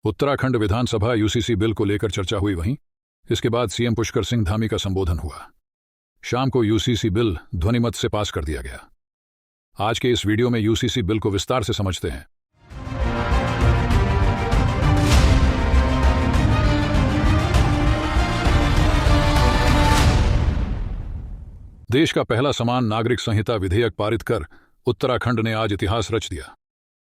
उत्तराखंड विधानसभा UCC bill को लेकर चर्चा हुई। वहीं इसके बाद सीएम पुष्कर सिंह धामी का संबोधन हुआ। शाम को यूसीसी बिल ध्वनिमत से पास कर दिया गया। आज के इस वीडियो में यूसीसी बिल को विस्तार से समझते हैं। देश का पहला समान नागरिक संहिता विधेयक पारित कर उत्तराखंड ने आज इतिहास रच दिया।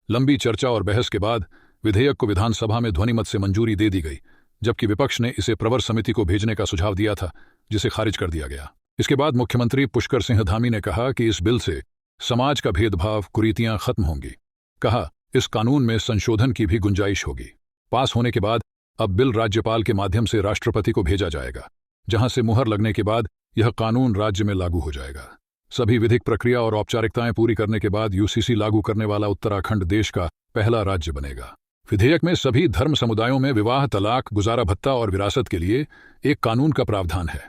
लंबी चर्चा और बहस के बाद विधेयक को विधानसभा में ध्वनिमत से मंजूरी दे दी गई, जबकि विपक्ष ने इसे प्रवर समिति को भेजने का सुझाव दिया था, जिसे खारिज कर दिया गया। इसके बाद मुख्यमंत्री पुष्कर सिंह धामी ने कहा कि इस बिल से समाज का भेदभाव, कुरीतियां खत्म होंगी। कहा, इस कानून में संशोधन की भी गुंजाइश होगी। पास होने के बाद अब बिल राज्यपाल के माध्यम से राष्ट्रपति को भेजा जाएगा, जहां से मुहर लगने के बाद यह कानून राज्य में लागू हो जाएगा। सभी विधिक प्रक्रिया और औपचारिकताएं पूरी करने के बाद यूसीसी लागू करने वाला उत्तराखंड देश का पहला राज्य बनेगा। विधेयक में सभी धर्म समुदायों में विवाह, तलाक, गुजारा भत्ता और विरासत के लिए एक कानून का प्रावधान है।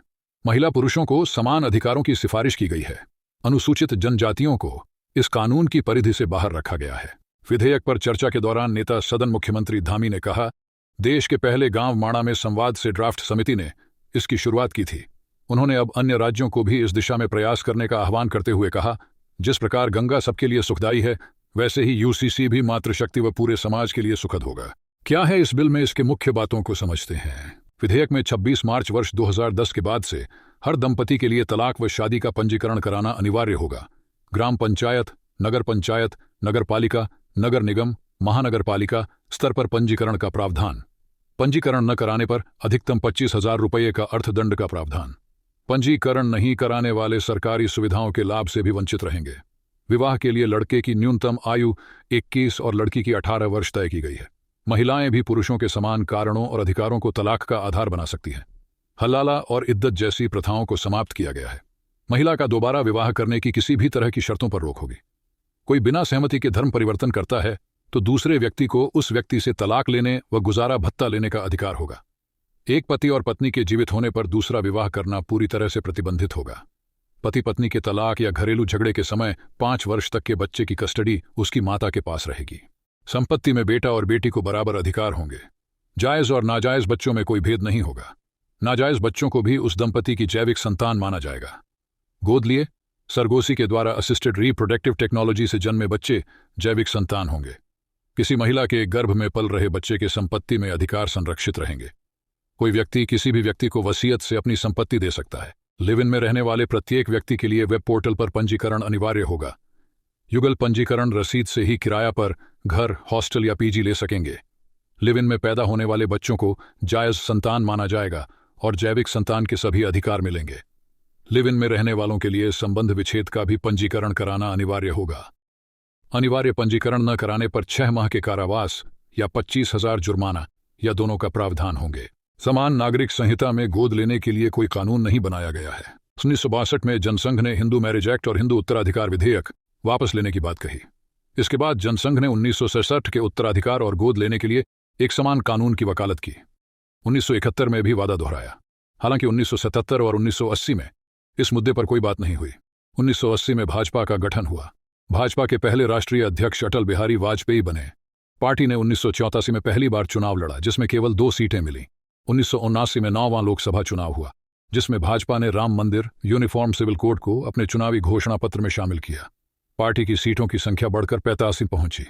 महिला पुरुषों को समान अधिकारों की सिफारिश की गई है। अनुसूचित जनजातियों को इस कानून की परिधि से बाहर रखा गया है। विधेयक पर चर्चा के दौरान नेता सदन मुख्यमंत्री धामी ने कहा, देश के पहले गांव माणा में संवाद से ड्राफ्ट समिति ने इसकी शुरुआत की थी। उन्होंने अब अन्य राज्यों को भी इस दिशा में प्रयास करने का आह्वान करते हुए कहा, जिस प्रकार गंगा सबके लिए सुखदायी है, वैसे ही यूसीसी भी मातृशक्ति व पूरे समाज के लिए सुखद होगा। क्या है इस बिल में, इसके मुख्य बातों को समझते हैं। विधेयक में 26 मार्च वर्ष 2010 के बाद से हर दंपति के लिए तलाक व शादी का पंजीकरण कराना अनिवार्य होगा। ग्राम पंचायत, नगर पंचायत, नगर पालिका, नगर निगम, महानगर पालिका स्तर पर पंजीकरण का प्रावधान। पंजीकरण न कराने पर अधिकतम 25,000 रुपये का अर्थदंड का प्रावधान। पंजीकरण नहीं कराने वाले सरकारी सुविधाओं के लाभ से भी वंचित रहेंगे। विवाह के लिए लड़के की न्यूनतम आयु 21 और लड़की की 18 वर्ष तय की गई है। महिलाएं भी पुरुषों के समान कारणों और अधिकारों को तलाक का आधार बना सकती हैं। हलाला और इद्दत जैसी प्रथाओं को समाप्त किया गया है। महिला का दोबारा विवाह करने की किसी भी तरह की शर्तों पर रोक होगी। कोई बिना सहमति के धर्म परिवर्तन करता है तो दूसरे व्यक्ति को उस व्यक्ति से तलाक लेने व गुजारा भत्ता लेने का अधिकार होगा। एक पति और पत्नी के जीवित होने पर दूसरा विवाह करना पूरी तरह से प्रतिबंधित होगा। पति पत्नी के तलाक या घरेलू झगड़े के समय 5 वर्ष तक के बच्चे की कस्टडी उसकी माता के पास रहेगी। संपत्ति में बेटा और बेटी को बराबर अधिकार होंगे। जायज और नाजायज बच्चों में कोई भेद नहीं होगा। नाजायज बच्चों को भी उस दंपति की जैविक संतान माना जाएगा। गोद लिए, सरगोशी के द्वारा असिस्टेड रिप्रोडक्टिव टेक्नोलॉजी से जन्मे बच्चे जैविक संतान होंगे। किसी महिला के गर्भ में पल रहे बच्चे के संपत्ति में अधिकार संरक्षित रहेंगे। कोई व्यक्ति किसी भी व्यक्ति को वसीयत से अपनी संपत्ति दे सकता है। लिव इन में रहने वाले प्रत्येक व्यक्ति के लिए वेब पोर्टल पर पंजीकरण अनिवार्य होगा। युगल पंजीकरण रसीद से ही किराया पर घर, हॉस्टल या पीजी ले सकेंगे। लिव इन में पैदा होने वाले बच्चों को जायज संतान माना जाएगा और जैविक संतान के सभी अधिकार मिलेंगे। लिव इन में रहने वालों के लिए संबंध विच्छेद का भी पंजीकरण कराना अनिवार्य होगा। अनिवार्य पंजीकरण न कराने पर 6 माह के कारावास या 25,000 जुर्माना या दोनों का प्रावधान होंगे। समान नागरिक संहिता में गोद लेने के लिए कोई कानून नहीं बनाया गया है। 1962 में जनसंघ ने हिंदू मैरिज एक्ट और हिंदू उत्तराधिकार विधेयक वापस लेने की बात कही। इसके बाद जनसंघ ने 1967 के उत्तराधिकार और गोद लेने के लिए एक समान कानून की वकालत की। 1971 में भी वादा दोहराया। हालांकि 1977 और 1980 में इस मुद्दे पर कोई बात नहीं हुई। 1980 में भाजपा का गठन हुआ। भाजपा के पहले राष्ट्रीय अध्यक्ष अटल बिहारी वाजपेयी बने। पार्टी ने 1984 में पहली बार चुनाव लड़ा, जिसमें केवल 2 सीटें मिली। 1979 में 9वां लोकसभा चुनाव हुआ, जिसमें भाजपा ने राम मंदिर, यूनिफॉर्म सिविल कोड को अपने चुनावी घोषणा पत्र में शामिल किया। पार्टी की सीटों की संख्या बढ़कर 85 पहुंची।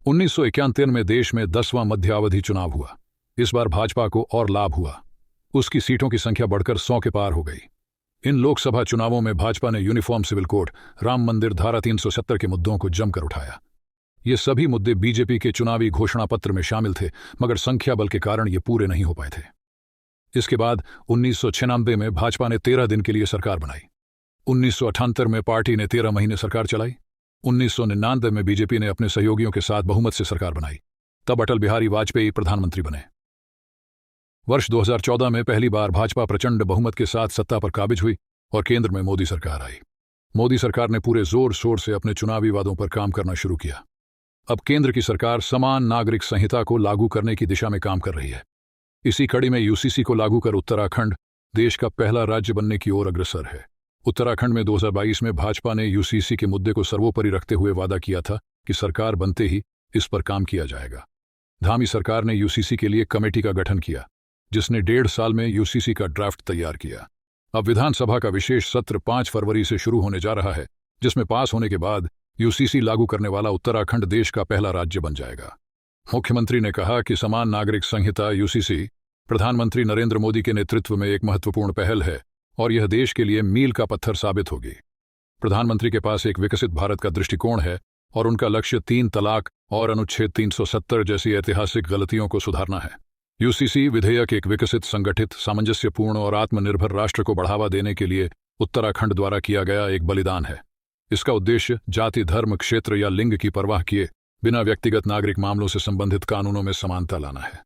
1991 में देश में 10वां मध्यावधि चुनाव हुआ। इस बार भाजपा को और लाभ हुआ। उसकी सीटों की संख्या बढ़कर 100 के पार हो गई। इन लोकसभा चुनावों में भाजपा ने यूनिफॉर्म सिविल कोड, राम मंदिर, धारा 370 के मुद्दों को जमकर उठाया। ये सभी मुद्दे बीजेपी के चुनावी घोषणा पत्र में शामिल थे, मगर संख्या बल के कारण ये पूरे नहीं हो पाए थे। इसके बाद 1996 में भाजपा ने 13 दिन के लिए सरकार बनाई। 1978 में पार्टी ने 13 महीने सरकार चलाई। 1999 में बीजेपी ने अपने सहयोगियों के साथ बहुमत से सरकार बनाई। तब अटल बिहारी वाजपेयी प्रधानमंत्री बने। वर्ष 2014 में पहली बार भाजपा प्रचंड बहुमत के साथ सत्ता पर काबिज हुई और केंद्र में मोदी सरकार आई। मोदी सरकार ने पूरे जोर शोर से अपने चुनावी वादों पर काम करना शुरू किया। अब केंद्र की सरकार समान नागरिक संहिता को लागू करने की दिशा में काम कर रही है। इसी कड़ी में यूसीसी को लागू कर उत्तराखंड देश का पहला राज्य बनने की ओर अग्रसर है। उत्तराखंड में 2022 में भाजपा ने यूसीसी के मुद्दे को सर्वोपरि रखते हुए वादा किया था कि सरकार बनते ही इस पर काम किया जाएगा। धामी सरकार ने यूसीसी के लिए कमेटी का गठन किया, जिसने 1.5 साल में यूसीसी का ड्राफ्ट तैयार किया। अब विधानसभा का विशेष सत्र 5 फरवरी से शुरू होने जा रहा है, जिसमें पास होने के बाद यूसीसी लागू करने वाला उत्तराखंड देश का पहला राज्य बन जाएगा। मुख्यमंत्री ने कहा कि समान नागरिक संहिता यूसीसी प्रधानमंत्री नरेंद्र मोदी के नेतृत्व में एक महत्वपूर्ण पहल है और यह देश के लिए मील का पत्थर साबित होगी। प्रधानमंत्री के पास एक विकसित भारत का दृष्टिकोण है और उनका लक्ष्य 3 तलाक और अनुच्छेद 370 जैसी ऐतिहासिक गलतियों को सुधारना है। यूसीसी विधेयक एक विकसित, संगठित, सामंजस्यपूर्ण और आत्मनिर्भर राष्ट्र को बढ़ावा देने के लिए उत्तराखंड द्वारा किया गया एक बलिदान है। इसका उद्देश्य जाति, धर्म, क्षेत्र या लिंग की परवाह किए बिना व्यक्तिगत नागरिक मामलों से संबंधित कानूनों में समानता लाना है।